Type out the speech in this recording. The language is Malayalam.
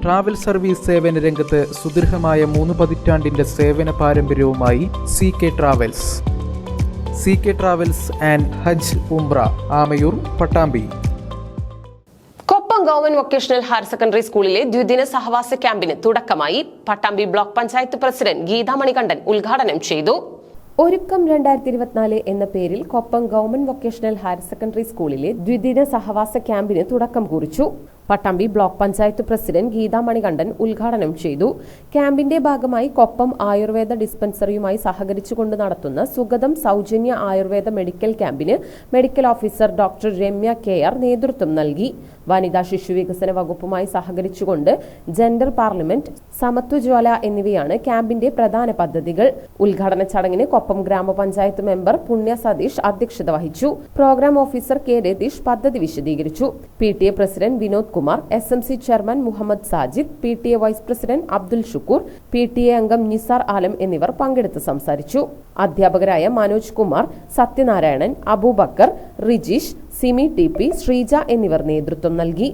ട്രാവൽ സർവീസ് സേവന രംഗത്ത് സുദീർഘമായ 3 പതിറ്റാണ്ടിന്റെ സേവന പാരമ്പര്യവുമായി CK travels. CK travels and Hajj Umrah, Amayur, Pattambi. Koppam government vocational higher secondary സ്കൂളിലെ ദ്വിദിന സഹവാസ ക്യാമ്പിന് തുടക്കമായി. പട്ടാമ്പി ബ്ലോക്ക് പഞ്ചായത്ത് പ്രസിഡന്റ് ഗീതാ മണികണ്ഠൻ ഉദ്ഘാടനം ചെയ്തു. ഒരുക്കം 2024 എന്ന പേരിൽ Koppam government vocational higher secondary സ്കൂളിലെ ദ്വിദിന സഹവാസ ക്യാമ്പിന് തുടക്കം കുറിച്ചു. പട്ടാമ്പി ബ്ലോക്ക് പഞ്ചായത്ത് പ്രസിഡന്റ് ഗീതാ മണികണ്ഠൻ ഉദ്ഘാടനം ചെയ്തു. ക്യാമ്പിന്റെ ഭാഗമായി കൊപ്പം ആയുർവേദ ഡിസ്പെൻസറിയുമായി സഹകരിച്ചുകൊണ്ട് നടത്തുന്ന സുഗതം സൗജന്യ ആയുർവേദ മെഡിക്കൽ ക്യാമ്പിന് medical officer doctor Ramya KR നേതൃത്വം നൽകി. വനിതാ ശിശു വികസന വകുപ്പുമായി സഹകരിച്ചുകൊണ്ട് ജെൻഡർ പാർലമെന്റ്, സമത്വജ്വാല എന്നിവയാണ് ക്യാമ്പിന്റെ പ്രധാന പദ്ധതികൾ. ഉദ്ഘാടന ചടങ്ങിന് കൊപ്പം ഗ്രാമപഞ്ചായത്ത് മെമ്പർ പുണ്യ സതീഷ് അധ്യക്ഷത വഹിച്ചു. പ്രോഗ്രാം ഓഫീസർ K രതീഷ് പദ്ധതി വിശദീകരിച്ചു. PTA president Vinod Kumar, SMC chairman Muhammad Sajid, PTA vice president Abdul Shukoor, PTA അംഗം നിസാർ ആലം എന്നിവർ പങ്കെടുത്ത് സംസാരിച്ചു. അധ്യാപകരായ മനോജ് കുമാർ, സത്യനാരായണൻ, അബൂബക്കർ, റിജീഷ്, സിമി TP, ശ്രീജ എന്നിവർ നേതൃത്വം നൽകി.